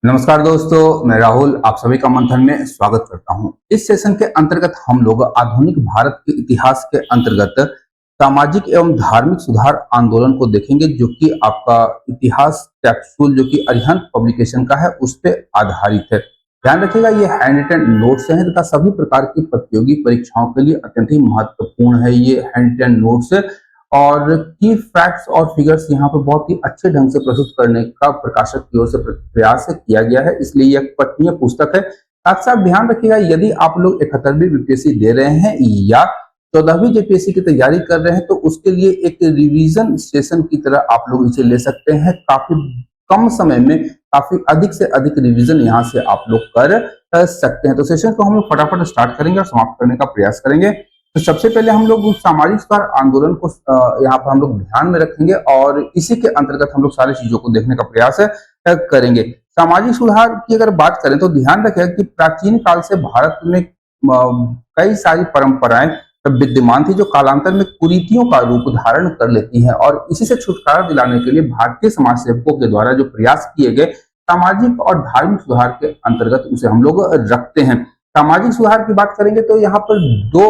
नमस्कार दोस्तों, मैं राहुल आप सभी का मंथन में स्वागत करता हूं। इस सेशन के अंतर्गत हम लोग आधुनिक भारत के इतिहास के अंतर्गत सामाजिक एवं धार्मिक सुधार आंदोलन को देखेंगे, जो कि आपका इतिहास कैप्सूल जो कि अरिहंत पब्लिकेशन का है उस पे आधारित है। ध्यान रखिएगा, ये हैंड रिटन नोट्स हैं तथा सभी प्रकार की प्रतियोगी परीक्षाओं के लिए अत्यंत ही महत्वपूर्ण है ये हैंड रिटन नोट्स। और की फैक्ट्स और फिगर्स यहाँ पर बहुत ही अच्छे ढंग से प्रस्तुत करने का प्रकाशक की ओर से प्रयास किया गया है, इसलिए यह पठनीय पुस्तक है। साथ साथ ध्यान रखिएगा, यदि आप लोग 71वीं बीपीएससी दे रहे हैं या 14वीं जेपीएससी की तैयारी कर रहे हैं तो उसके लिए एक रिवीजन सेशन की तरह आप लोग इसे ले सकते हैं। काफी कम समय में काफी अधिक से अधिक रिवीजन यहाँ से आप लोग कर सकते हैं। तो सेशन को हम लोग फटाफट स्टार्ट करेंगे और समाप्त करने का प्रयास करेंगे। तो सबसे पहले हम लोग सामाजिक सुधार आंदोलन को यहाँ पर हम लोग ध्यान में रखेंगे और इसी के अंतर्गत हम लोग सारी चीजों को देखने का प्रयास करेंगे। सामाजिक सुधार की अगर बात करें तो ध्यान रखें कि प्राचीन काल से भारत में कई सारी परंपराएं विद्यमान थी जो कालांतर में कुरीतियों का रूप धारण कर लेती हैं, और इसी से छुटकारा दिलाने के लिए भारतीय समाज सेवकों के द्वारा जो प्रयास किए गए सामाजिक और धार्मिक सुधार के अंतर्गत उसे हम लोग रखते हैं। सामाजिक सुधार की बात करेंगे तो यहाँ पर दो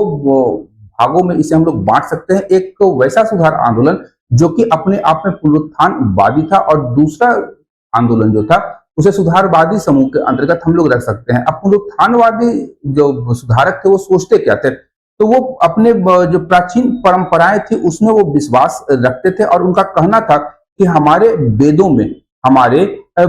भागों में इसे हम लोग बांट सकते हैं। एक तो वैसा सुधार आंदोलन जो कि अपने आप में पुनरुत्थानवादी था, और दूसरा आंदोलन जो था उसे सुधारवादी समूह के अंतर्गत हम लोग रख सकते हैं। अब पुनरुत्थानवादी जो सुधारक थे वो सोचते क्या थे, तो वो अपने जो प्राचीन परंपराएं थी उसमें वो विश्वास रखते थे, और उनका कहना था कि हमारे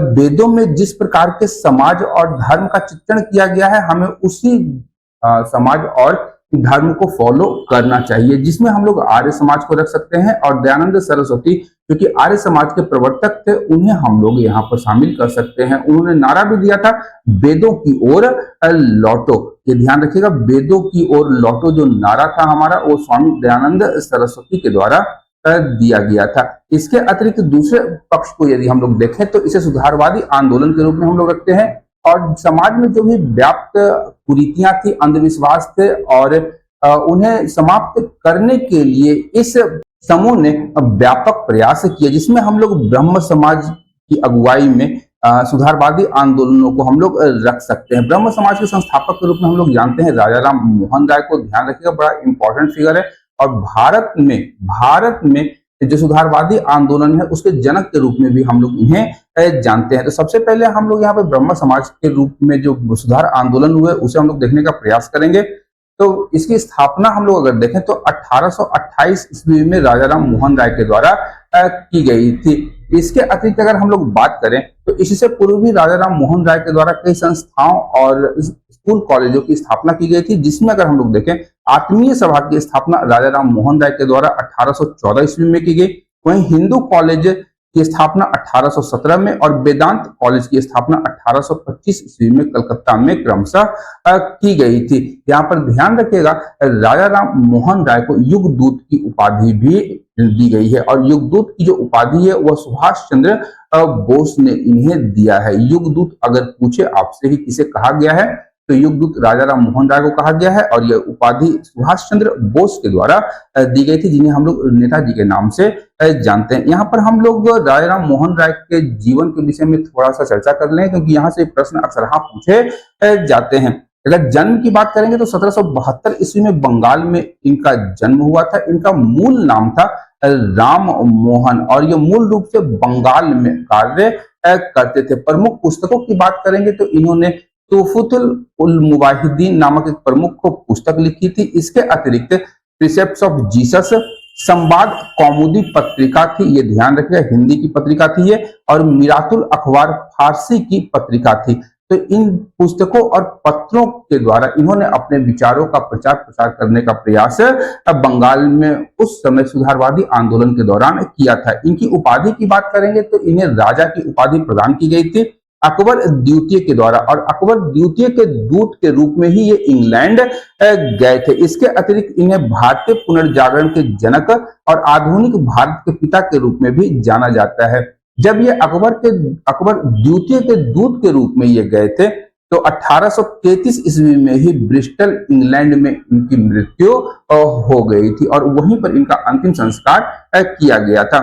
वेदों में जिस प्रकार के समाज और धर्म का चित्रण किया गया है हमें उसी समाज और धर्म को फॉलो करना चाहिए, जिसमें हम लोग आर्य समाज को रख सकते हैं। और दयानंद सरस्वती जो कि आर्य समाज के प्रवर्तक थे उन्हें हम लोग यहाँ पर शामिल कर सकते हैं। उन्होंने नारा भी दिया था, वेदों की ओर लौटो। ये ध्यान रखिएगा, वेदों की ओर लौटो जो नारा था हमारा वो स्वामी दयानंद सरस्वती के द्वारा दिया गया था। इसके अतिरिक्त दूसरे पक्ष को यदि हम लोग देखें तो इसे सुधारवादी आंदोलन के रूप में हम लोग रखते हैं। और समाज में जो भी व्याप्त कुरीतियां थी, अंधविश्वास थे, और उन्हें समाप्त करने के लिए इस समूह ने व्यापक प्रयास किए, जिसमें हम लोग ब्रह्म समाज की अगुवाई में सुधारवादी आंदोलनों को हम लोग रख सकते हैं। ब्रह्म समाज के संस्थापक के रूप में हम लोग जानते हैं राजा राम मोहन राय को। ध्यान रखिएगा, बड़ा इंपॉर्टेंट फिगर है। और भारत में जो सुधारवादी आंदोलन है उसके जनक के रूप में भी हम लोग इन्हें जानते हैं। तो सबसे पहले हम लोग यहाँ पे ब्रह्म समाज के रूप में जो सुधार आंदोलन हुए उसे हम लोग देखने का प्रयास करेंगे। तो इसकी स्थापना हम लोग अगर देखें तो 1828 ईस्वी में राजा राम मोहन राय के द्वारा की गई थी। इसके अतिरिक्त अगर हम लोग बात करें तो इससे पूर्व भी राजा राम मोहन राय के द्वारा कई संस्थाओं और स्कूल कॉलेजों की स्थापना की गई थी, जिसमें अगर हम लोग देखें आत्मीय सभा की स्थापना राजा राम मोहन राय के द्वारा 1814 ईस्वी में की गई। वहीं हिंदू कॉलेज की स्थापना 1817 में और वेदांत कॉलेज की स्थापना 1825 ईस्वी में कलकत्ता में क्रमशः की गई थी। यहाँ पर ध्यान रखिएगा, राजा राम मोहन राय को युगदूत की उपाधि भी दी गई है, और युगदूत की जो उपाधि है वह सुभाष चंद्र बोस ने इन्हें दिया है। युगदूत अगर पूछे आपसे ही किसे कहा गया है तो युगदूत राजा राम मोहन राय को कहा गया है, और यह उपाधि सुभाष चंद्र बोस के द्वारा दी गई थी, जिन्हें हम लोग नेताजी के नाम से जानते हैं। यहाँ पर हम लोग राजा राम मोहन राय के जीवन के विषय में थोड़ा सा चर्चा कर लें, क्योंकि यहाँ से प्रश्न अक्सर पूछे जाते हैं। अगर जन्म की बात करेंगे तो 1772 ईस्वी में बंगाल में इनका जन्म हुआ था। इनका मूल नाम था राम मोहन, और ये मूल रूप से बंगाल में कार्य करते थे। प्रमुख पुस्तकों की बात करेंगे तो इन्होंने तोहफतुल उल मुवाहिदीन नामक एक प्रमुख पुस्तक लिखी थी। इसके अतिरिक्त प्रिसेप्ट्स ऑफ जीसस, संवाद कौमुदी पत्रिका थी, ये ध्यान रखिएगा हिंदी की पत्रिका थी ये, और मिरातुल अखबार फारसी की पत्रिका थी। तो इन पुस्तकों और पत्रों के द्वारा इन्होंने अपने विचारों का प्रचार प्रसार करने का प्रयास बंगाल में उस समय सुधारवादी आंदोलन के दौरान किया था। इनकी उपाधि की बात करेंगे तो इन्हें राजा की उपाधि प्रदान की गई थी अकबर द्वितीय के द्वारा, और अकबर द्वितीय के दूत के रूप में ही ये इंग्लैंड गए थे। इसके अतिरिक्त इन्हें भारतीय पुनर्जागरण के जनक और आधुनिक भारत के पिता के रूप में भी जाना जाता है। जब ये अकबर द्वितीय के दूत के रूप में ये गए थे तो 1833 ईस्वी में ही ब्रिस्टल इंग्लैंड में इनकी मृत्यु हो गई थी, और वहीं पर इनका अंतिम संस्कार किया गया था।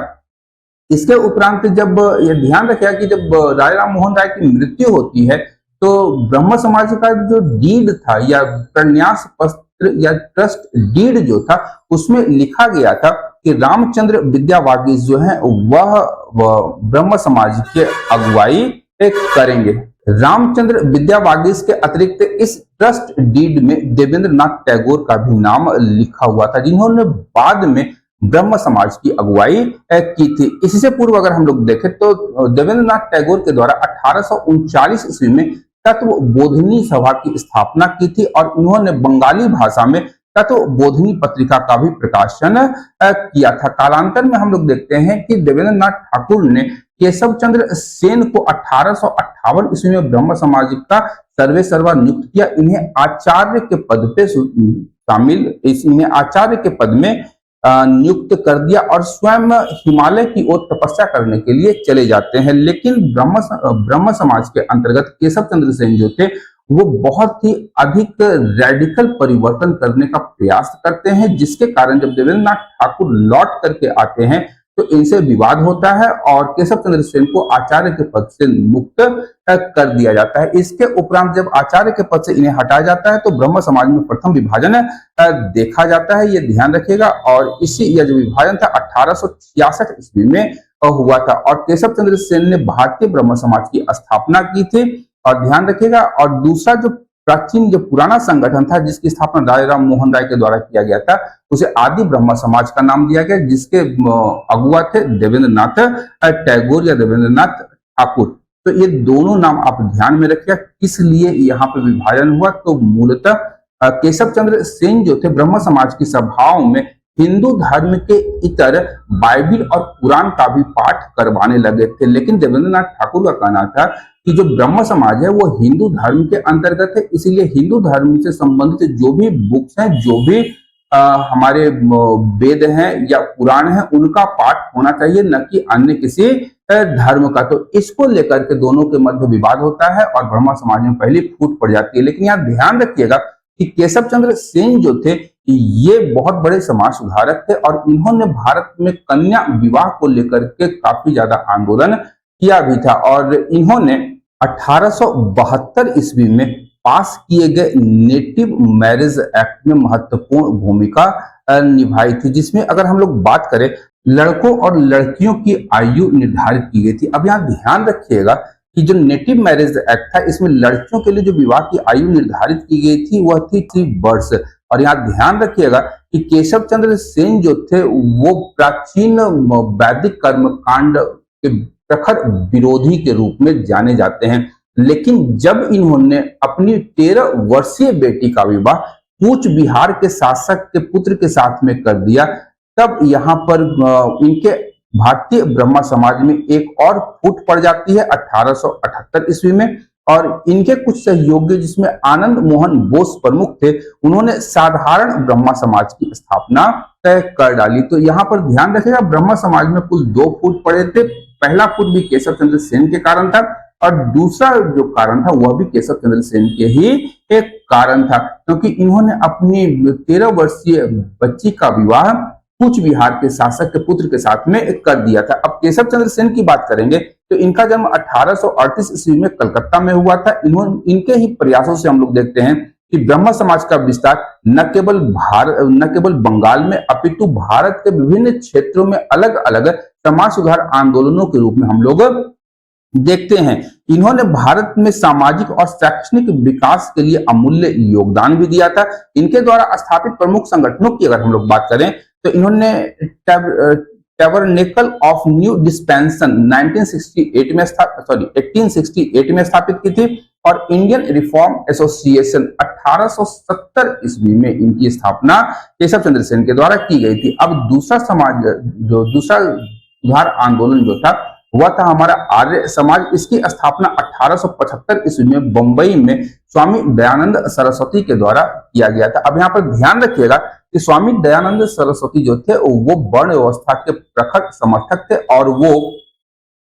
इसके उपरांत जब ये ध्यान रखिएगा कि जब राजा राम मोहन राय की मृत्यु होती है तो ब्रह्म समाज का जो डीड था या प्रन्यास पत्र या ट्रस्ट डीड जो था उसमें लिखा गया था कि रामचंद्र विद्यावागीश जो है वह ब्रह्म समाज के अगुवाई करेंगे। रामचंद्र विद्यावागीश के अतिरिक्त इस ट्रस्ट डीड में देवेंद्र नाथ टैगोर का भी नाम लिखा हुआ था, जिन्होंने बाद में ब्रह्म समाज की अगुवाई की थी। इससे पूर्व अगर हम लोग देखें तो देवेंद्र नाथ टैगोर के द्वारा 1839 ईस्वी में तत्व बोधिनी सभा की स्थापना की थी और उन्होंने बंगाली भाषा में तत्व बोधिनी पत्रिका का भी प्रकाशन किया था। कालांतर में हम लोग देखते हैं कि देवेंद्र नाथ ठाकुर ने केशव चंद्र सेन को 1858 ईस्वी में ब्रह्म समाज का सर्वे सर्वा नियुक्त किया। इन्हें आचार्य के पद पे इन्हें आचार्य के पद में नियुक्त कर दिया और स्वयं हिमालय की ओर तपस्या करने के लिए चले जाते हैं। लेकिन ब्रह्म समाज के अंतर्गत केशव चंद्र सेन जो थे वो बहुत ही अधिक रेडिकल परिवर्तन करने का प्रयास करते हैं, जिसके कारण जब देवेंद्र नाथ ठाकुर लौट करके आते हैं तो इनसे विवाद होता है और केशव चंद्र सेन को आचार्य के पद से मुक्त कर दिया जाता है। इसके उपरांत जब आचार्य के पद से इन्हें हटाया जाता है तो ब्रह्म समाज में प्रथम विभाजन देखा जाता है, ये ध्यान रखिएगा। और इसी यह जो विभाजन था 1866 ईस्वी में हुआ था और केशव चंद्र सेन ने भारतीय ब्रह्म समाज की स्थापना की थी। और ध्यान रखिएगा, और दूसरा जो प्राचीन जो पुराना संगठन था जिसकी स्थापना राजा राम मोहन राय के द्वारा किया गया था उसे आदि ब्रह्म समाज का नाम दिया गया, जिसके अगुआ थे देवेंद्र नाथ टैगोर या देवेंद्र नाथ ठाकुर। तो ये दोनों नाम आप ध्यान में रखिएगा किस लिए यहाँ पे विभाजन हुआ। तो मूलतः केशव चंद्र सेन जो थे ब्रह्म समाज की सभाओं में हिंदू धर्म के इतर बाइबिल और कुरान का भी पाठ करवाने लगे थे, लेकिन देवेंद्र नाथ ठाकुर का कहना था कि जो ब्रह्म समाज है वो हिंदू धर्म के अंतर्गत है, इसीलिए हिंदू धर्म से संबंधित जो भी बुक्स हैं, जो भी हमारे वेद हैं या पुराण हैं, उनका पाठ होना चाहिए, न कि अन्य किसी धर्म का। तो इसको लेकर के दोनों के मध्य विवाद होता है और ब्रह्म समाज में पहली फूट पड़ जाती है। लेकिन यहाँ ध्यान रखिएगा कि केशव चंद्र सेन जो थे ये बहुत बड़े समाज सुधारक थे और इन्होंने भारत में कन्या विवाह को लेकर के काफी ज्यादा आंदोलन किया भी था और इन्होंने 1872 ईस्वी में पास किए गए नेटिव मैरिज एक्ट में महत्वपूर्ण भूमिका निभाई थी, जिसमें अगर हम लोग बात करें लड़कों और लड़कियों की आयु निर्धारित की गई थी। अब यहाँ ध्यान रखिएगा कि जो नेटिव मैरिज एक्ट था इसमें लड़कियों के लिए जो विवाह की आयु निर्धारित की गई थी वह थी 3 वर्ष। और यहाँ ध्यान रखिएगा कि केशव चंद्र सेन जो थे वो प्राचीन वैदिक कर्म कांड के प्रखर विरोधी के रूप में जाने जाते हैं। लेकिन जब इन्होंने अपनी 13 वर्षीय बेटी का विवाह कूच बिहार के शासक के पुत्र के साथ में कर दिया, तब यहाँ पर इनके भारतीय ब्रह्म समाज में एक और फूट पड़ जाती है 1878 ईस्वी में। और इनके कुछ सहयोगी जिसमें आनंद मोहन बोस प्रमुख थे, उन्होंने साधारण ब्रह्म समाज की स्थापना तय कर डाली। तो यहाँ पर ध्यान रखिएगा ब्रह्म समाज में कुल 2 फूट पड़े थे। पहला फूट भी केशव चंद्र सेन के कारण था और दूसरा जो कारण था वह भी केशव चंद्र सेन के ही एक कारण था, क्योंकि इन्होंने अपनी 13 वर्षीय बच्ची का विवाह कूच बिहार के शासक के पुत्र के साथ में कर दिया था। अब केशव चंद्र सेन की बात करेंगे तो इनका जन्म 1838 ईस्वी में कलकत्ता में हुआ था। इनके ही प्रयासों से हम लोग देखते हैं कि ब्रह्म समाज का विस्तार न केवल बंगाल में अपितु भारत के विभिन्न क्षेत्रों में अलग अलग समाज सुधार आंदोलनों के रूप में हम लोग देखते हैं। इन्होंने भारत में सामाजिक और शैक्षणिक विकास के लिए अमूल्य योगदान भी दिया था। इनके द्वारा स्थापित प्रमुख संगठनों की अगर हम लोग बात करें तो इन्होंने टैबरनेकल ऑफ न्यू डिस्पेंसन 1868 में स्थापित की थी और इंडियन रिफॉर्म एसोसिएशन 1870 ईस्वी में इनकी स्थापना केशव चंद्र सेन के द्वारा की गई थी। अब दूसरा सुधार आंदोलन जो था वह था हमारा आर्य समाज। इसकी स्थापना 1875 ईस्वी में बंबई में स्वामी दयानंद सरस्वती के द्वारा किया गया था। अब यहाँ पर ध्यान रखिएगा कि स्वामी दयानंद सरस्वती जो थे वो वर्ण व्यवस्था के प्रखर समर्थक थे और वो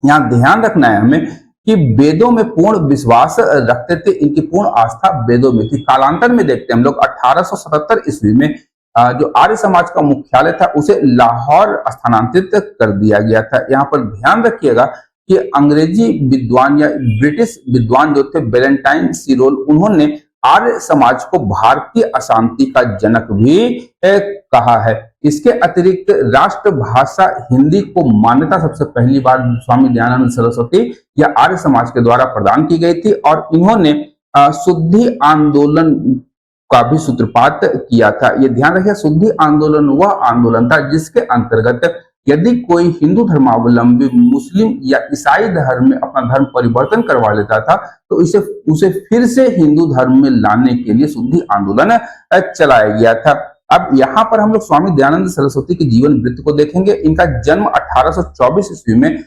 यहाँ ध्यान रखना है हमें कि वेदों में पूर्ण विश्वास रखते थे। इनकी पूर्ण आस्था वेदों में थी। कालांतर में देखते हैं हम लोग 1877 ईस्वी में जो आर्य समाज का मुख्यालय था उसे लाहौर स्थानांतरित कर दिया गया था। यहाँ पर ध्यान रखिएगा कि अंग्रेजी विद्वान या ब्रिटिश विद्वान जो थे वेलेंटाइन सीरोल, उन्होंने आर्य समाज को भारतीय अशांति का जनक भी कहा है। इसके अतिरिक्त राष्ट्रभाषा हिंदी को मान्यता सबसे पहली बार स्वामी दयानंद सरस्वती या आर्य समाज के द्वारा प्रदान की गई थी और इन्होंने शुद्धि आंदोलन का भी सूत्रपात किया था। ये ध्यान रखिए, शुद्धि आंदोलन वह आंदोलन था जिसके अंतर्गत यदि कोई हिंदू धर्मावलंबी मुस्लिम या ईसाई धर्म में अपना धर्म परिवर्तन करवा लेता था तो उसे फिर से हिंदू धर्म में लाने के लिए शुद्धि आंदोलन चलाया गया था। अब यहाँ पर हम लोग स्वामी दयानंद सरस्वती के जीवन वृत्त को देखेंगे। इनका जन्म 1824 ईस्वी में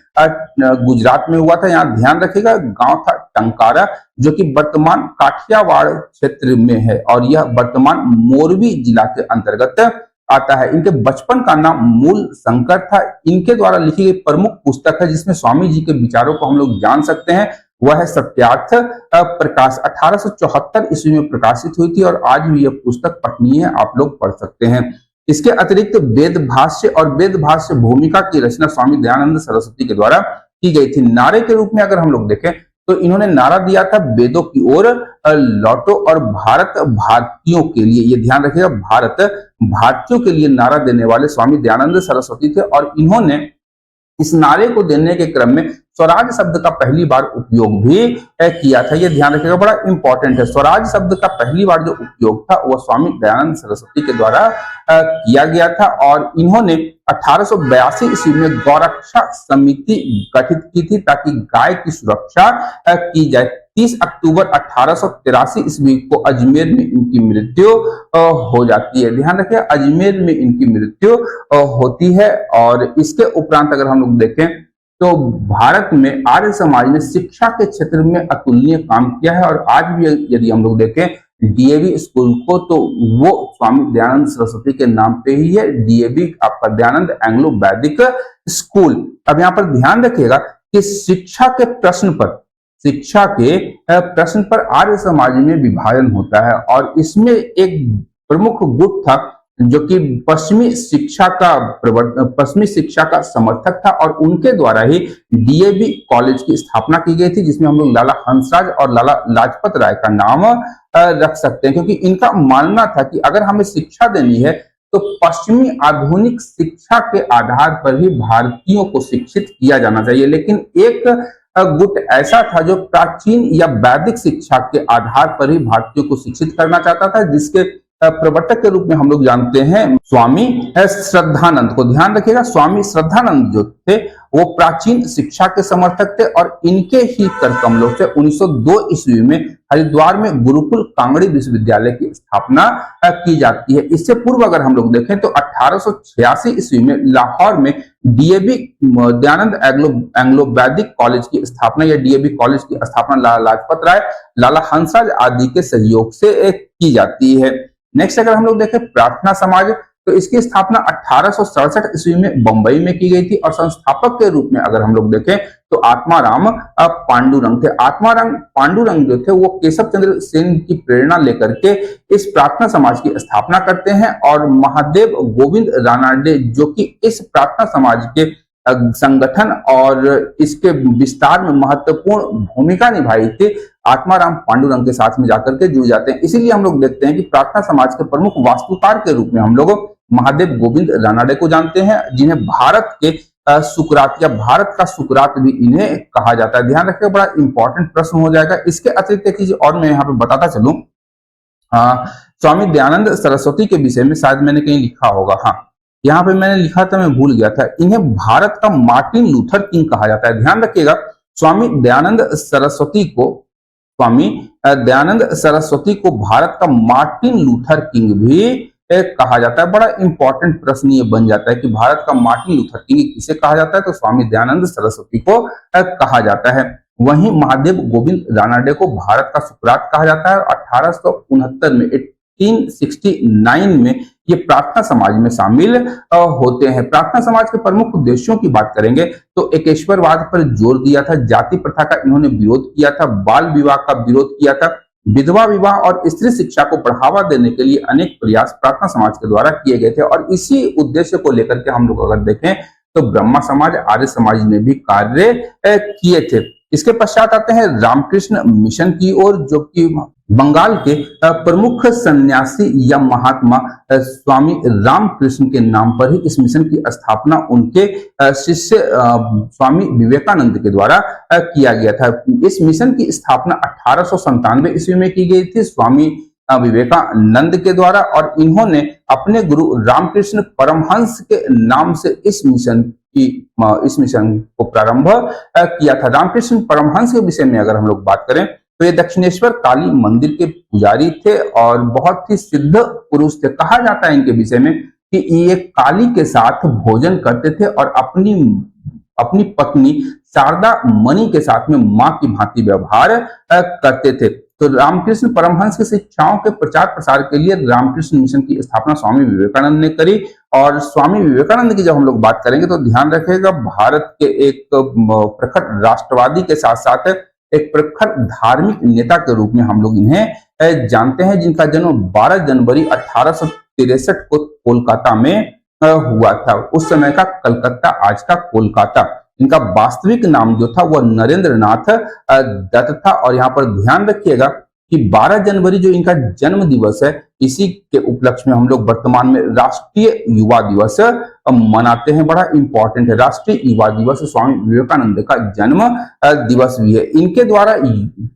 गुजरात में हुआ था। यहाँ ध्यान रखिएगा, गांव था टंकारा जो कि वर्तमान काठियावाड़ क्षेत्र में है और यह वर्तमान मोरबी जिला के अंतर्गत आता है। इनके बचपन का नाम मूल शंकर था। इनके द्वारा लिखी गई प्रमुख पुस्तक है जिसमें स्वामी जी के विचारों को हम लोग जान सकते हैं, वह है सत्यार्थ प्रकाश। 1874 ईस्वी में प्रकाशित हुई थी और आज भी यह पुस्तक पठनीय है, आप लोग पढ़ सकते हैं। इसके अतिरिक्त वेद भाष्य और वेद भाष्य भूमिका की रचना स्वामी दयानंद सरस्वती के द्वारा की गई थी। नारे के रूप में अगर हम लोग देखें तो इन्होंने नारा दिया था, वेदों की ओर लौटो और भारत भारतीयों के लिए। ये ध्यान रखिएगा, भारत भारतीयों के लिए नारा देने वाले स्वामी दयानंद सरस्वती थे और इन्होंने इस नारे को देने के क्रम में स्वराज शब्द का पहली बार उपयोग भी किया था। ये ध्यान रखिएगा, बड़ा इंपॉर्टेंट है। स्वराज शब्द का पहली बार जो उपयोग था वह स्वामी दयानंद सरस्वती के द्वारा किया गया था और इन्होंने 1882 ईस्वी में गौरक्षा समिति गठित की थी ताकि गाय की सुरक्षा की जाए। 30 अक्टूबर 1883 ईस्वी को अजमेर में इनकी मृत्यु हो जाती है। ध्यान रखिए, अजमेर में इनकी मृत्यु होती है। और इसके उपरांत अगर हम लोग देखें तो भारत में आर्य समाज ने शिक्षा के क्षेत्र में अतुलनीय काम किया है और आज भी यदि हम लोग देखें डीएवी स्कूल को तो वो स्वामी दयानंद सरस्वती के नाम पे ही है, डीएवी आपका दयानंद एंग्लो वैदिक स्कूल। अब यहाँ पर ध्यान रखिएगा कि शिक्षा के प्रश्न पर आर्य समाज में विभाजन होता है और इसमें एक प्रमुख गुट था जो कि पश्चिमी शिक्षा का समर्थक था और उनके द्वारा ही डीएवी कॉलेज की स्थापना की गई थी जिसमें हम लोग लाला हंसराज और लाला लाजपत राय का नाम रख सकते हैं, क्योंकि इनका मानना था कि अगर हमें शिक्षा देनी है तो पश्चिमी आधुनिक शिक्षा के आधार पर ही भारतीयों को शिक्षित किया जाना चाहिए। लेकिन एक गुट ऐसा था जो प्राचीन या वैदिक शिक्षा के आधार पर ही भारतीयों को शिक्षित करना चाहता था, जिसके प्रवर्तक के रूप में हम लोग जानते हैं स्वामी श्रद्धानंद को। ध्यान रखिएगा, स्वामी श्रद्धानंद जो थे वो प्राचीन शिक्षा के समर्थक थे और इनके ही कर कमलों से 1902 ईस्वी में हरिद्वार में गुरुकुल कांगड़ी विश्वविद्यालय की स्थापना की जाती है। इससे पूर्व अगर हम लोग देखें तो 1886 ईस्वी में लाहौर में डीएवी दयानंद एंग्लो वैदिक कॉलेज की स्थापना या डीएवी कॉलेज की स्थापना लाला लाजपत राय, लाला हंसराज आदि के सहयोग से की जाती है। नेक्स्ट अगर हम लोग देखें प्रार्थना समाज तो इसकी स्थापना 1867 ईस्वी में बंबई में की गई थी और संस्थापक के रूप में अगर हम लोग देखें तो आत्माराम पांडुरंग थे। आत्माराम पांडुरंग जो थे वो केशव चंद्र सेन की प्रेरणा लेकर के इस प्रार्थना समाज की स्थापना करते हैं और महादेव गोविंद रानाडे जो कि इस प्रार्थना समाज के संगठन और इसके विस्तार में महत्वपूर्ण भूमिका निभाई थी, आत्माराम पांडुरंग के साथ में जाकर के जुड़ जाते हैं। इसीलिए हम लोग देखते हैं कि प्रार्थना समाज के प्रमुख वास्तुकार के रूप में हम लोग महादेव गोविंद रानाडे को जानते हैं, जिन्हें भारत के सुकरात या भारत का सुकरात भी इन्हें कहा जाता है। ध्यान रखिए, बड़ा इंपॉर्टेंट प्रश्न हो जाएगा। इसके अतिरिक्त एक चीज और मैं यहाँ पे बताता चलूं, स्वामी दयानंद सरस्वती के विषय में शायद मैंने कहीं लिखा होगा, हाँ यहाँ पे मैंने लिखा था, मैं भूल गया था। इन्हें भारत का मार्टिन लूथर किंग कहा जाता है। ध्यान रखिएगा, स्वामी दयानंद सरस्वती को भारत का मार्टिन लूथर किंग भी कहा जाता है। बड़ा इंपॉर्टेंट प्रश्न ये बन जाता है कि भारत का मार्टिन लूथर किंग किसे कहा जाता है, तो स्वामी दयानंद सरस्वती को कहा जाता है। वहीं महादेव गोविंद रानाडे को भारत का सुकरात कहा जाता है और 1869 में 1869 में ये प्रार्थना समाज में शामिल होते हैं। प्रार्थना समाज के प्रमुख उद्देश्यों की बात करेंगे तो एकेश्वरवाद पर जोर दिया था, जाति प्रथा का इन्होंने विरोध किया था, बाल विवाह का विरोध किया था, विधवा विवाह और स्त्री शिक्षा को बढ़ावा देने के लिए अनेक प्रयास प्रार्थना समाज के द्वारा किए गए थे और इसी उद्देश्य को लेकर के हम लोग अगर देखें तो ब्रह्मा समाज, आर्य समाज ने भी कार्य किए थे। इसके पश्चात आते हैं रामकृष्ण मिशन की ओर, जो कि बंगाल के प्रमुख सन्यासी या महात्मा स्वामी रामकृष्ण के नाम पर ही इस मिशन की स्थापना उनके शिष्य स्वामी विवेकानंद के द्वारा किया गया था। इस मिशन की स्थापना 1897 ईस्वी में की गई थी स्वामी विवेकानंद के द्वारा और इन्होंने अपने गुरु रामकृष्ण परमहंस के नाम से इस मिशन को प्रारंभ किया था। रामकृष्ण परमहंस के विषय में अगर हम लोग बात करें तो ये दक्षिणेश्वर काली मंदिर के पुजारी थे और बहुत ही सिद्ध पुरुष थे। कहा जाता है इनके विषय में कि ये काली के साथ भोजन करते थे और अपनी पत्नी शारदा मणि के साथ में मां की भांति व्यवहार करते थे। तो रामकृष्ण परमहंस की शिक्षाओं के प्रचार प्रसार के लिए रामकृष्ण मिशन की स्थापना स्वामी विवेकानंद ने करी। और स्वामी विवेकानंद की जब हम लोग बात करेंगे तो ध्यान रखिएगा, भारत के एक प्रखर राष्ट्रवादी के साथ साथ एक प्रखर धार्मिक नेता के रूप में हम लोग इन्हें जानते हैं, जिनका जन्म 12 जनवरी 1863 को कोलकाता में हुआ था। उस समय का कलकत्ता, आज का कोलकाता। इनका वास्तविक नाम जो था वह नरेंद्र नाथ दत्त था। और यहाँ पर ध्यान रखिएगा कि 12 जनवरी जो इनका जन्म दिवस है, इसी के उपलक्ष्य में हम लोग वर्तमान में राष्ट्रीय युवा दिवस मनाते हैं। बड़ा इंपॉर्टेंट है, राष्ट्रीय युवा दिवस स्वामी विवेकानंद का जन्म दिवस भी है। इनके द्वारा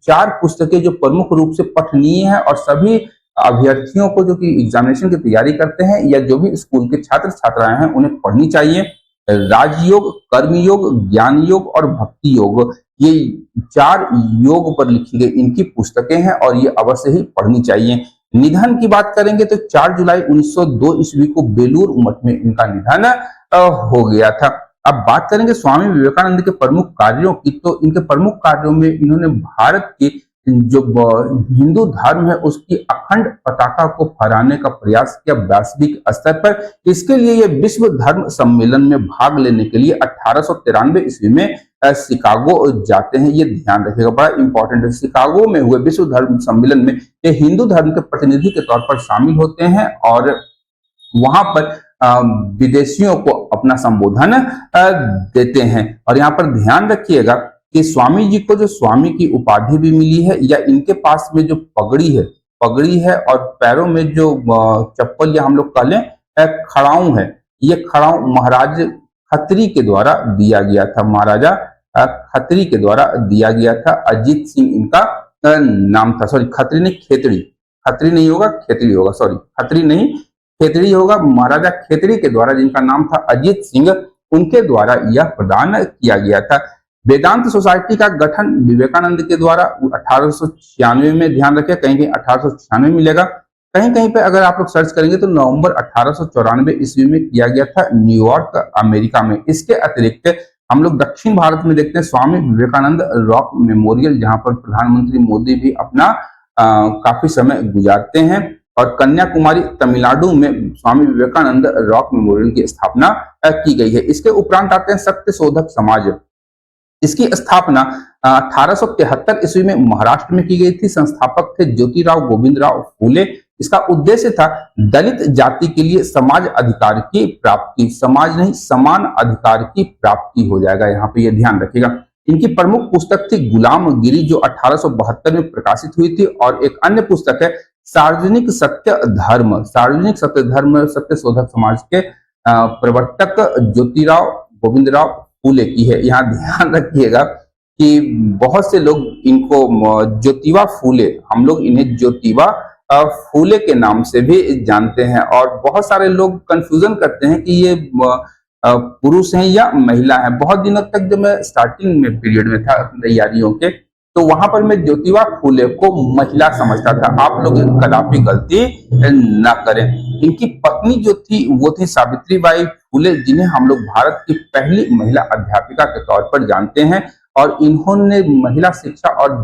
4 पुस्तकें जो प्रमुख रूप से पठनीय है और सभी अभ्यर्थियों को जो कि एग्जामिनेशन की तैयारी करते हैं या जो भी स्कूल के छात्र छात्राएं हैं उन्हें पढ़नी चाहिए। राजयोग, कर्मयोग, ज्ञान योग और भक्ति योग, ये 4 योग पर लिखी गई इनकी पुस्तकें हैं और ये अवश्य ही पढ़नी चाहिए। निधन की बात करेंगे तो 4 जुलाई 1902 ईस्वी को बेलूर मठ में इनका निधन हो गया था। अब बात करेंगे स्वामी विवेकानंद के प्रमुख कार्यों की, तो इनके प्रमुख कार्यों में इन्होंने भारत की जो हिंदू धर्म है उसकी अखंड पताका को फहराने का प्रयास किया वैश्विक स्तर पर। इसके लिए ये विश्व धर्म सम्मेलन में भाग लेने के लिए 1893 ईस्वी में शिकागो जाते हैं। ये ध्यान रखिएगा, बड़ा इंपॉर्टेंट है। शिकागो में हुए विश्व धर्म सम्मेलन में ये हिंदू धर्म के प्रतिनिधि के तौर पर शामिल होते हैं और वहां पर विदेशियों को अपना संबोधन देते हैं। और यहाँ पर ध्यान रखिएगा कि स्वामी जी को जो स्वामी की उपाधि भी मिली है या इनके पास में जो पगड़ी है और पैरों में जो चप्पल या हम लोग कह लें खड़ाऊं है, ये खड़ाऊं महाराज खत्री के द्वारा दिया गया था। महाराजा खत्री के द्वारा दिया गया था। अजीत सिंह इनका नाम था। सॉरी, खत्री नहीं, खत्री नहीं होगा, खेतड़ी होगा। सॉरी, खत्री नहीं, खेतड़ी होगा। महाराजा खेतड़ी के द्वारा जिनका नाम था अजीत सिंह, उनके द्वारा यह प्रदान किया गया था। वेदांत सोसाइटी का गठन विवेकानंद के द्वारा 1896 में, ध्यान रखें कहीं कहीं 1896 मिलेगा, कहीं कहीं पे अगर आप लोग सर्च करेंगे तो नवंबर 1894 ईस्वी में किया गया था न्यूयॉर्क, अमेरिका में। इसके अतिरिक्त हम लोग दक्षिण भारत में देखते हैं स्वामी विवेकानंद रॉक मेमोरियल, जहां पर प्रधानमंत्री मोदी भी अपना काफी समय गुजारते हैं। और कन्याकुमारी तमिलनाडु में स्वामी विवेकानंद रॉक मेमोरियल की स्थापना की गई है। इसके उपरांत आते हैं सत्य शोधक समाज। इसकी स्थापना 1873 ईस्वी में महाराष्ट्र में की गई थी। संस्थापक थे ज्योतिराव गोविंदराव फूले। इसका उद्देश्य था दलित जाति के लिए समाज अधिकार की प्राप्ति, समाज नहीं समान अधिकार की प्राप्ति हो जाएगा, यहाँ पे ये ध्यान रखिएगा। इनकी प्रमुख पुस्तक थी गुलामगिरी जो 1872 में प्रकाशित हुई थी और एक अन्य पुस्तक है सार्वजनिक सत्य धर्म। सार्वजनिक सत्य धर्म सत्य शोधक समाज के प्रवर्तक ज्योतिराव गोविंदराव फूले की है। यहाँ ध्यान रखिएगा कि बहुत से लोग इनको ज्योतिबा फूले, हम लोग इन्हें ज्योतिबा फूले के नाम से भी जानते हैं और बहुत सारे लोग कंफ्यूजन करते हैं कि ये पुरुष हैं या महिला है। बहुत दिनों तक जब मैं स्टार्टिंग में पीरियड में था तैयारियों के, तो वहां पर मैं ज्योतिबा फूले को महिला समझता था। आप लोग कदापि गलती ना करें। इनकी पत्नी जो थी वो थी सावित्रीबाई फूले, जिन्हें हम लोग भारत की पहली महिला अध्यापिका के तौर पर जानते हैं और इन्होंने महिला शिक्षा और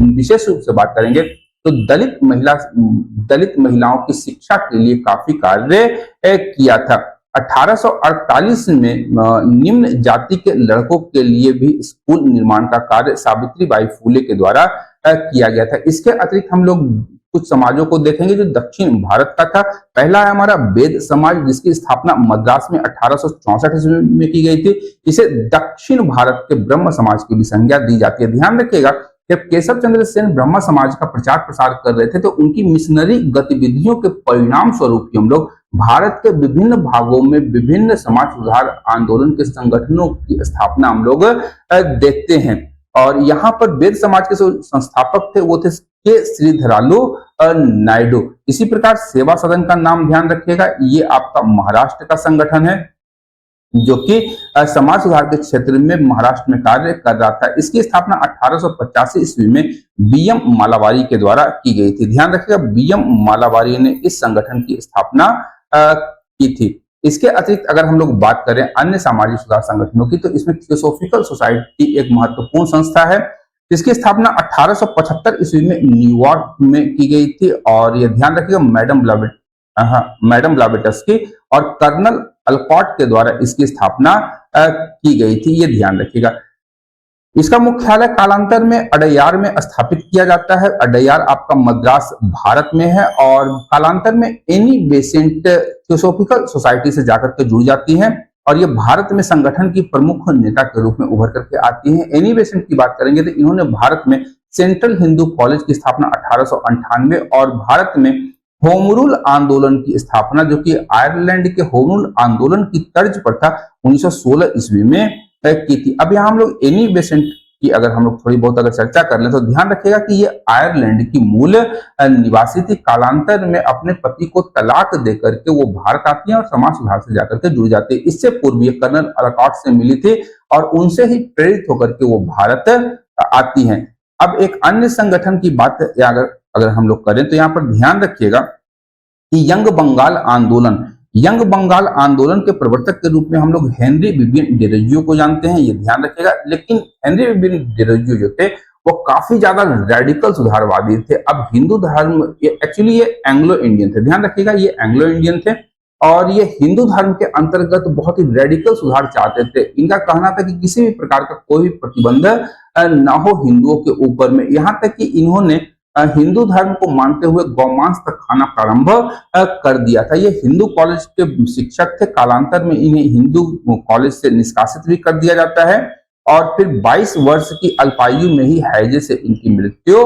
विशेष रूप से बात करेंगे तो दलित महिलाओं की शिक्षा के लिए काफी कार्य किया था। 1848 में निम्न जाति के लड़कों के लिए भी स्कूल निर्माण का कार्य सावित्रीबाई फूले के द्वारा किया गया था। इसके अतिरिक्त हम लोग कुछ समाजों को देखेंगे जो दक्षिण भारत का था। पहला है हमारा वेद समाज, जिसकी स्थापना मद्रास में 1864 ईस्वी में की गई थी। इसे दक्षिण भारत के ब्रह्म समाज की भी संज्ञा दी जाती है। ध्यान रखिएगा, जब केशव चंद्र सेन ब्रह्म समाज का प्रचार प्रसार कर रहे थे तो उनकी मिशनरी गतिविधियों के परिणाम स्वरूप हम लोग भारत के विभिन्न भागों में विभिन्न समाज सुधार आंदोलन के संगठनों की स्थापना हम लोग देखते हैं। और यहाँ पर वेद समाज के संस्थापक थे वो थे के श्रीधरालु नायडू। इसी प्रकार सेवा सदन का नाम ध्यान रखिएगा, ये आपका महाराष्ट्र का संगठन है जो कि समाज सुधार के क्षेत्र में महाराष्ट्र में कार्य कर रहा था। इसकी स्थापना 1885 ईस्वी में बीएम मालावारी के द्वारा की गई थी। ध्यान रखिएगा, बीएम मालावारी ने इस संगठन की स्थापना की थी। इसके अतिरिक्त अगर हम लोग बात करें अन्य सामाजिक सुधार संगठनों की, तो इसमें थियोसॉफिकल सोसाइटी एक महत्वपूर्ण संस्था है जिसकी स्थापना 1875 ईस्वी में न्यूयॉर्क में की गई थी। और यह ध्यान रखिएगा मैडम ब्लावेटस्की और कर्नल अल्कॉट के द्वारा इसकी स्थापना की गई थी, ये ध्यान रखिएगा। इसका मुख्यालय कालांतर में अडयार में स्थापित किया जाता है। अडयार आपका मद्रास भारत में है और कालांतर में एनी बेसेंट थियोसॉफिकल सोसाइटी से जाकर के जुड़ जाती है और ये भारत में संगठन की प्रमुख नेता के रूप में उभर करके आती हैं। एनी बेसेंट की बात करेंगे तो इन्होंने भारत में सेंट्रल हिंदू कॉलेज की स्थापना 1898 और भारत में होम रूल आंदोलन की स्थापना, जो कि आयरलैंड के होम रूल आंदोलन की तर्ज पर था, 1916 ईस्वी में की थी। अब यहाँ हम लोग एनी बेसेंट की अगर हम लोग थोड़ी बहुत अगर चर्चा कर लें तो ध्यान रखिएगा कि ये आयरलैंड की मूल निवासी थी। कालांतर में अपने पति को तलाक देकर के वो भारत आती है और समाज सुधार से जाकर के जुड़ जाती है। इससे पूर्व ये कर्नल अलकॉट से मिली थी और उनसे ही प्रेरित होकर के वो भारत आती हैं। अब एक अन्य संगठन की बात अगर हम लोग करें तो यहाँ पर ध्यान रखिएगा कि यंग बंगाल आंदोलन के प्रवर्तक के रूप में हम लोग हेनरी विबियन डिरोजियो को जानते हैं, ये ध्यान रखिएगा। लेकिन हेनरी विबियन डिरोजियो जो थे वो काफी ज्यादा रेडिकल सुधारवादी थे। अब हिंदू धर्म एक्चुअली ये एंग्लो इंडियन थे, ध्यान रखिएगा, ये एंग्लो इंडियन थे और ये हिंदू धर्म के अंतर्गत बहुत ही रेडिकल सुधार चाहते थे। इनका कहना था कि किसी भी प्रकार का कोई प्रतिबंध ना हो हिंदुओं के ऊपर में। यहाँ तक कि इन्होंने हिंदू धर्म को मानते हुए गौमांस तक खाना प्रारंभ कर दिया था। ये हिंदू कॉलेज के शिक्षक थे। कालांतर में इन्हें हिंदू कॉलेज से निष्कासित भी कर दिया जाता है और फिर 22 वर्ष की अल्पायु में ही हैजे से इनकी मृत्यु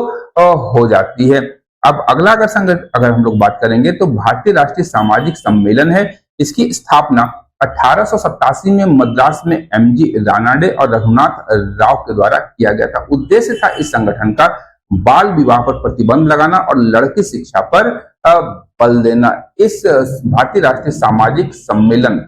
हो जाती है। अब अगला अगर हम लोग बात करेंगे तो भारतीय राष्ट्रीय सामाजिक सम्मेलन है। इसकी स्थापना 1887 में मद्रास में एमजी रानाडे और रघुनाथ राव के द्वारा किया गया था। उद्देश्य था इस संगठन का बाल विवाह पर प्रतिबंध लगाना और लड़की शिक्षा पर बल देना। इस भारतीय राष्ट्रीय सामाजिक सम्मेलन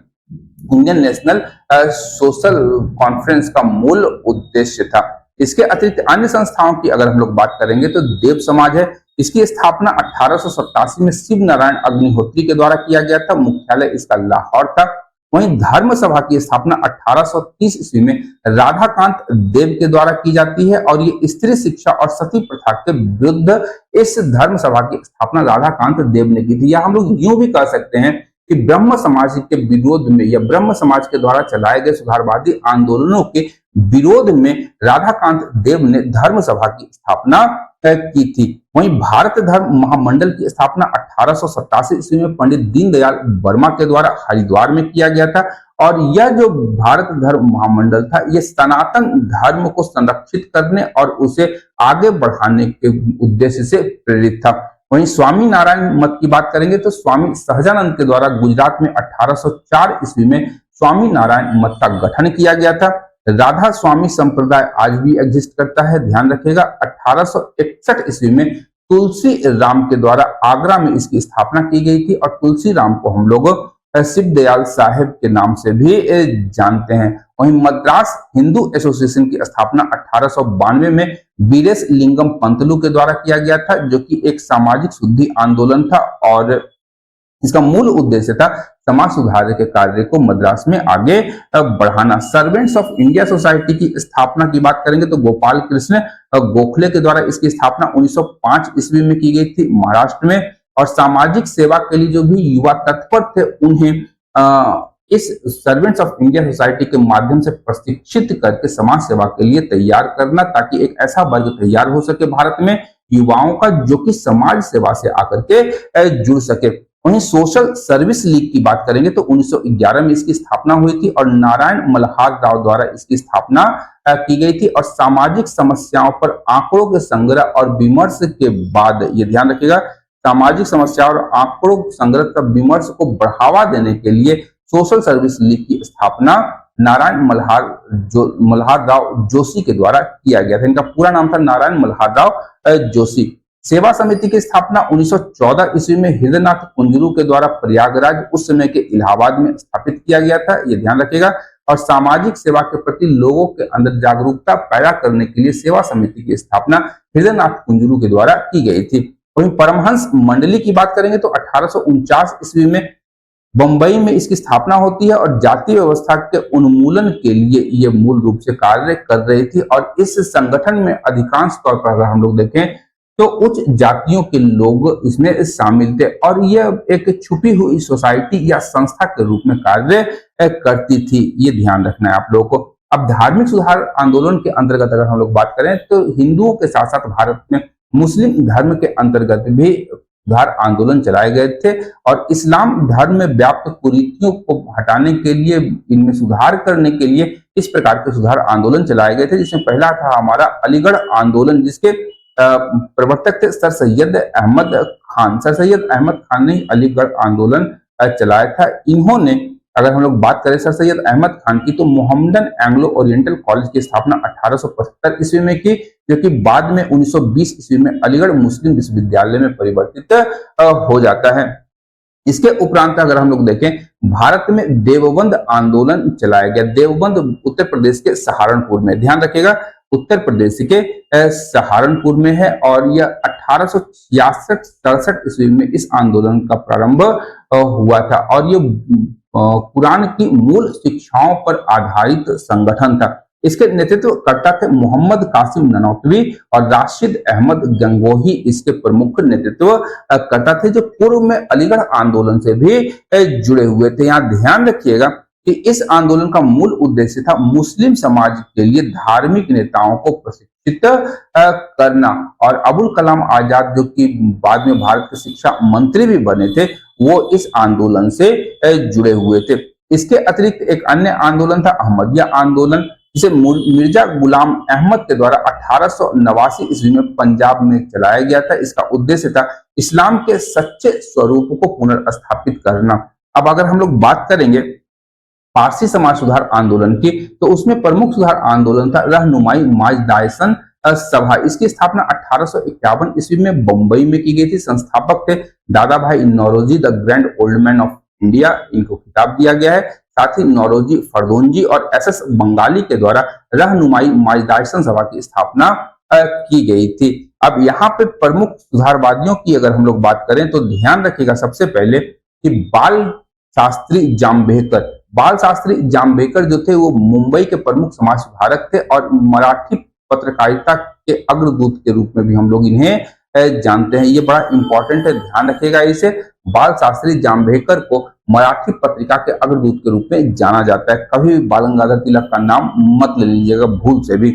इंडियन नेशनल सोशल कॉन्फ्रेंस का मूल उद्देश्य था। इसके अतिरिक्त अन्य संस्थाओं की अगर हम लोग बात करेंगे तो देव समाज है। इसकी स्थापना 1887 में शिव नारायण अग्निहोत्री के द्वारा किया गया था। मुख्यालय इसका लाहौर था। वहीं धर्म सभा की स्थापना 1830 ईस्वी में राधाकांत देव के द्वारा की जाती है और ये स्त्री शिक्षा और सती प्रथा के विरुद्ध इस धर्म सभा की स्थापना राधाकांत देव ने की थी। या हम लोग यूं भी कह सकते हैं कि ब्रह्म समाज के विरोध में या ब्रह्म समाज के द्वारा चलाए गए सुधारवादी आंदोलनों के विरोध में राधाकांत देव ने धर्म सभा की स्थापना की थी। वहीं भारत धर्म महामंडल की स्थापना 1887 ईस्वी में पंडित दीनदयाल वर्मा के द्वारा हरिद्वार में किया गया था और यह जो भारत धर्म महामंडल था ये सनातन धर्म को संरक्षित करने और उसे आगे बढ़ाने के उद्देश्य से प्रेरित था। वहीं स्वामी नारायण मत की बात करेंगे तो स्वामी सहजानंद के द्वारा गुजरात में 1804 ईस्वी में स्वामी नारायण मत का गठन किया गया था। राधा स्वामी संप्रदाय आज भी एग्जिस्ट करता है, ध्यान रखिएगा। 1861 ईस्वी में तुलसी राम के द्वारा आगरा में इसकी स्थापना की गई थी और तुलसी राम को हम लोग शिव दयाल साहेब के नाम से भी जानते हैं। वहीं मद्रास हिंदू एसोसिएशन की स्थापना 1892 में वीरेश लिंगम पंतलू के द्वारा किया गया था, जो कि एक सामाजिक शुद्धि आंदोलन था और इसका मूल उद्देश्य था समाज सुधार के कार्य को मद्रास में आगे बढ़ाना। सर्वेंट्स ऑफ इंडिया सोसाइटी की स्थापना की बात करेंगे तो गोपाल कृष्ण गोखले के द्वारा इसकी स्थापना 1905 ईस्वी में की गई थी महाराष्ट्र में। और सामाजिक सेवा के लिए जो भी युवा तत्पर थे उन्हें इस सर्वेंट्स ऑफ इंडिया सोसाइटी के माध्यम से प्रशिक्षित करके समाज सेवा के लिए तैयार करना, ताकि एक ऐसा वर्ग तैयार हो सके भारत में युवाओं का जो कि समाज सेवा से आकर के जुड़ सके। वहीं सोशल सर्विस लीग की बात करेंगे तो 1911 में इसकी स्थापना हुई थी और नारायण मल्हार राव द्वारा इसकी स्थापना की गई थी। और सामाजिक समस्याओं पर आंकड़ों के संग्रह और विमर्श के बाद, ये ध्यान रखिएगा, सामाजिक समस्या और आंकड़ों संग्रह का विमर्श को बढ़ावा देने के लिए सोशल सर्विस लीग की स्थापना नारायण मल्हार राव जोशी के द्वारा किया गया था। इनका पूरा नाम था नारायण मल्हार राव जोशी। सेवा समिति की स्थापना 1914 ईस्वी में हृदयनाथ कुंजरू के द्वारा प्रयागराज, उस समय के इलाहाबाद में स्थापित किया गया था, ये ध्यान रखिएगा। और सामाजिक सेवा के प्रति लोगों के अंदर जागरूकता पैदा करने के लिए सेवा समिति की स्थापना हृदयनाथ कुंजरू के द्वारा की गई थी। वहीं परमहंस मंडली की बात करेंगे तो 1849 ईस्वी में बंबई में इसकी स्थापना होती है और जाति व्यवस्था के उन्मूलन के लिए ये मूल रूप से कार्य कर रही थी। और इस संगठन में अधिकांश तौर पर अगर हम लोग देखें तो उच्च जातियों के लोग इसमें शामिल थे और यह एक छुपी हुई सोसाइटी या संस्था के रूप में कार्य करती थी, ये ध्यान रखना है आप लोगों को। अब धार्मिक सुधार आंदोलन के अंतर्गत अगर हम लोग बात करें तो हिंदुओं के साथ साथ भारत में मुस्लिम धर्म के अंतर्गत भी सुधार आंदोलन चलाए गए थे और इस्लाम धर्म में व्याप्त कुरीतियों को हटाने के लिए, इनमें सुधार करने के लिए इस प्रकार के सुधार आंदोलन चलाए गए थे, जिसमें पहला था हमारा अलीगढ़ आंदोलन, जिसके प्रवर्तक थे सर सैयद अहमद खान। सर सैयद अहमद खान ने अलीगढ़ आंदोलन चलाया था। इन्होंने, अगर हम लोग बात करें सर सैयद अहमद खान की, तो मोहम्मदन एंग्लो ओरिएंटल कॉलेज की स्थापना 1875 ईस्वी में की, जो कि बाद में 1920 ईस्वी में अलीगढ़ मुस्लिम विश्वविद्यालय में परिवर्तित हो जाता है। इसके उपरांत अगर हम लोग देखें, भारत में देवबंद आंदोलन चलाया गया। देवबंद उत्तर प्रदेश के सहारनपुर में, ध्यान रखिएगा, उत्तर प्रदेश के सहारनपुर में है और यह 1866-67 ईस्वी में इस आंदोलन का प्रारंभ हुआ था और यह कुरान की मूल शिक्षाओं पर आधारित संगठन था। इसके नेतृत्व करता थे मोहम्मद कासिम ननौतवी और राशिद अहमद गंगोही इसके प्रमुख नेतृत्व करता थे, जो पूर्व में अलीगढ़ आंदोलन से भी जुड़े हुए थे। यहाँ ध्यान रखिएगा कि इस आंदोलन का मूल उद्देश्य था मुस्लिम समाज के लिए धार्मिक नेताओं को प्रशिक्षित करना। और अबुल कलाम आजाद, जो कि बाद में भारत के शिक्षा मंत्री भी बने थे, वो इस आंदोलन से जुड़े हुए थे। इसके अतिरिक्त एक अन्य आंदोलन था अहमदिया आंदोलन, जिसे मिर्जा गुलाम अहमद के द्वारा 1889 ईस्वी में पंजाब में चलाया गया था। इसका उद्देश्य था इस्लाम के सच्चे स्वरूप को पुनर्स्थापित करना। अब अगर हम लोग बात करेंगे पारसी समाज सुधार आंदोलन की, तो उसमें प्रमुख सुधार आंदोलन था रहनुमाई माजदायसन सभा। इसकी स्थापना 1851 ईस्वी में बंबई में की गई थी। संस्थापक थे Dadabhai Naoroji, the grand old man of India, इनको खिताब दिया गया है। साथ ही नौरोजी फरदोनजी और एसएस बंगाली के द्वारा रहनुमाई माजदायसन सभा की स्थापना की गई थी। अब यहाँ पे प्रमुख सुधारवादियों की अगर हम लोग बात करें तो ध्यान रखिएगा सबसे पहले कि बाल शास्त्री जाम्बेकर जो थे वो मुंबई के प्रमुख समाज सुधारक थे और मराठी पत्रकारिता के अग्रदूत के रूप में भी हम लोग इन्हें जानते हैं। ये बड़ा इंपॉर्टेंट है, ध्यान रखिएगा इसे। बाल शास्त्री जाम्बेकर को मराठी पत्रिका के अग्रदूत के रूप में जाना जाता है। कभी भी बाल गंगाधर तिलक का नाम मत ले लीजिएगा भूल से भी।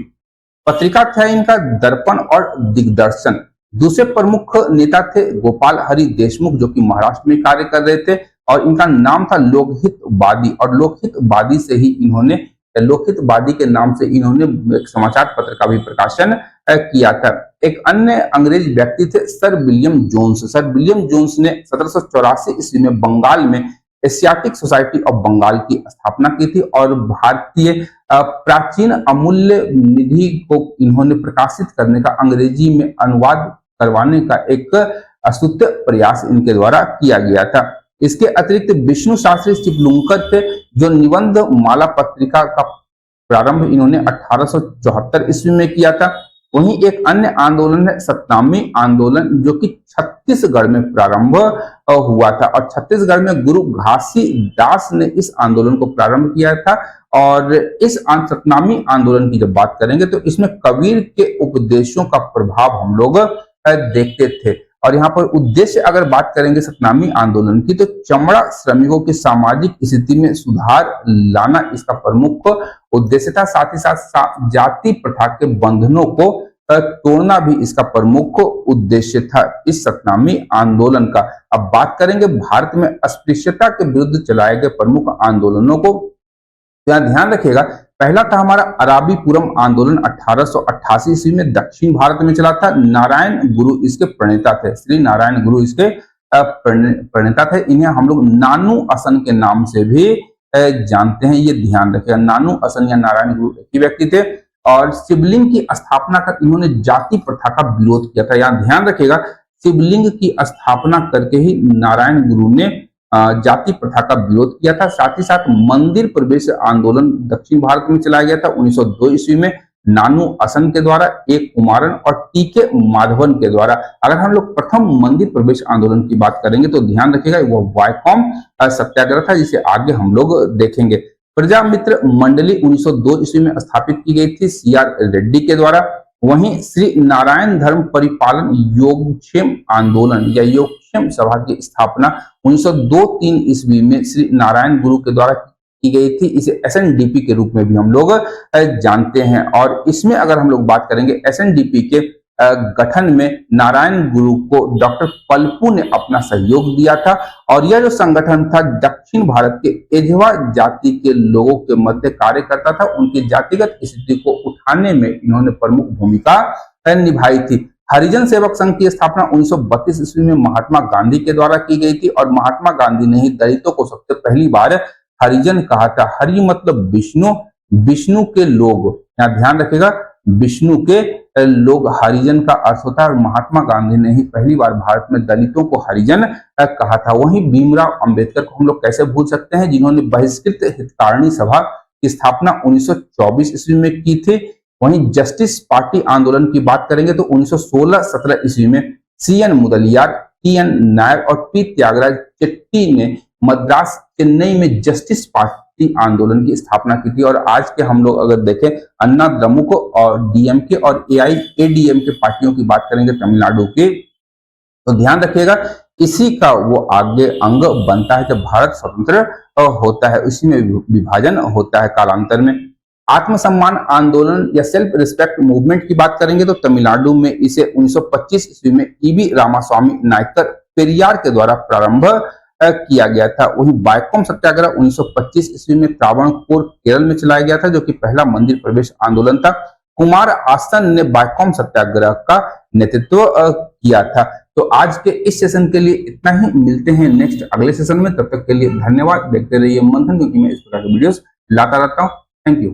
पत्रिका था इनका दर्पण और दिग्दर्शन। दूसरे प्रमुख नेता थे गोपाल हरि देशमुख, जो कि महाराष्ट्र में कार्य कर रहे थे और इनका नाम था लोकहितवादी और लोकहितवादी से ही इन्होंने, लोकहितवादी के नाम से इन्होंने एक समाचार पत्र का भी प्रकाशन किया था। एक अन्य अंग्रेज व्यक्ति थे sir William Jones. Sir William Jones ने 1784 ईस्वी में बंगाल में एशियाटिक सोसाइटी ऑफ बंगाल की स्थापना की थी और भारतीय प्राचीन अमूल्य निधि को इन्होंने प्रकाशित करने का, अंग्रेजी में अनुवाद करवाने का एक अस्तुत प्रयास इनके द्वारा किया गया था। इसके अतिरिक्त विष्णु शास्त्री चिपलुंकर थे, जो निबंध माला पत्रिका का प्रारंभ इन्होंने 1874 ईस्वी में किया था। वहीं एक अन्य आंदोलन है सतनामी आंदोलन, जो कि छत्तीसगढ़ में प्रारंभ हुआ था और छत्तीसगढ़ में गुरु घासीदास ने इस आंदोलन को प्रारंभ किया था। और इस सतनामी आंदोलन की जब बात करेंगे तो इसमें कबीर के उपदेशों का प्रभाव हम लोग देखते थे। और यहाँ पर उद्देश्य अगर बात करेंगे सतनामी आंदोलन की, तो चमड़ा श्रमिकों की सामाजिक स्थिति में सुधार लाना इसका प्रमुख उद्देश्य था। साथ ही साथ जाति प्रथा के बंधनों को तोड़ना भी इसका प्रमुख उद्देश्य था इस सतनामी आंदोलन का। अब बात करेंगे भारत में अस्पृश्यता के विरुद्ध चलाए गए प्रमुख आंदोलनों को। यहाँ ध्यान रखिएगा, पहला था हमारा अराबीपुरम आंदोलन 1888 ईस्वी में दक्षिण भारत में चला था। नारायण गुरु इसके प्रणेता थे, श्री नारायण गुरु इसके प्रणेता थे। इन्हें हम लोग नानू असन के नाम से भी जानते हैं, ये ध्यान रखिएगा। नानू असन या नारायण गुरु एक ही व्यक्ति थे और शिवलिंग की स्थापना कर इन्होंने जाति प्रथा का विरोध किया था। यहाँ ध्यान रखिएगा, शिवलिंग की स्थापना करके ही नारायण गुरु ने जाति प्रथा का विरोध किया था। साथ ही साथ मंदिर प्रवेश आंदोलन दक्षिण भारत में चलाया गया था 1902 ईस्वी में नानू असन के द्वारा, ए कुमारन और टीके माधवन के द्वारा। अगर हम लोग प्रथम मंदिर प्रवेश आंदोलन की बात करेंगे तो ध्यान रखिएगा वह वायकॉम सत्याग्रह था, जिसे आगे हम लोग देखेंगे। प्रजा मित्र मंडली 1902 ईस्वी में स्थापित की गई थी सीआर रेड्डी के द्वारा। वहीं श्री नारायण धर्म परिपालन योगक्षेम आंदोलन या योगक्षेम सभा की स्थापना 1902-3 ईस्वी में श्री नारायण गुरु के द्वारा की गई थी। इसे एसएनडीपी के रूप में भी हम लोग जानते हैं। और इसमें अगर हम लोग बात करेंगे एसएनडीपी के गठन में नारायण गुरु को डॉक्टर पलपू ने अपना सहयोग दिया था। और यह जो संगठन था दक्षिण भारत के एझवा जाति के लोगों के मध्य कार्य करता था। उनकी जातिगत स्थिति को उठाने में इन्होंने प्रमुख भूमिका निभाई थी। हरिजन सेवक संघ की स्थापना 1932 ईस्वी में महात्मा गांधी के द्वारा की गई थी और महात्मा गांधी ने ही दलितों को सबसे पहली बार हरिजन कहा था। हरि मतलब विष्णु, विष्णु के लोग, यहाँ ध्यान रखिएगा, विष्णु के लोग हरिजन का अर्थ होता है। और महात्मा गांधी ने ही पहली बार भारत में दलितों को हरिजन कहा था। वहीं भीमराव अंबेडकर को हम लोग कैसे भूल सकते हैं, जिन्होंने बहिष्कृत हितकारिणी सभा की स्थापना 1924 ईस्वी में की थी। वहीं जस्टिस पार्टी आंदोलन की बात करेंगे तो 1916-17 ईस्वी में सीएन मुदलियार, टीएन नायर और पी त्यागराज चेट्टी ने मद्रास चेन्नई में जस्टिस पार्टी आंदोलन की स्थापना की थी। और आज के हम लोग अगर देखें अन्ना द्रमुक और डीएमके और एआईएडीएमके पार्टियों की बात करेंगे तमिलनाडु की, तो ध्यान रखिएगा इसी का वो आगे अंग बनता है जब भारत स्वतंत्र होता है, इसी में विभाजन होता है कालांतर में। आत्मसम्मान आंदोलन या सेल्फ रिस्पेक्ट मूवमेंट की बात करेंगे तो तमिलनाडु में इसे 1925 ईस्वी में ईवी रामास्वामी नायकर पेरियार के द्वारा प्रारंभ किया गया था। वहीं वायकोम सत्याग्रह 1925 ईस्वी में त्रावणकोर केरल में चलाया गया था, जो कि पहला मंदिर प्रवेश आंदोलन था। कुमार आसन ने वायकोम सत्याग्रह का नेतृत्व किया था। तो आज के इस सेशन के लिए इतना ही, मिलते हैं नेक्स्ट अगले सेशन में। तब तक के लिए धन्यवाद। देखते रहिए मंथन, क्योंकि मैं इस प्रकार के वीडियोस लाता रहता हूँ। Thank you.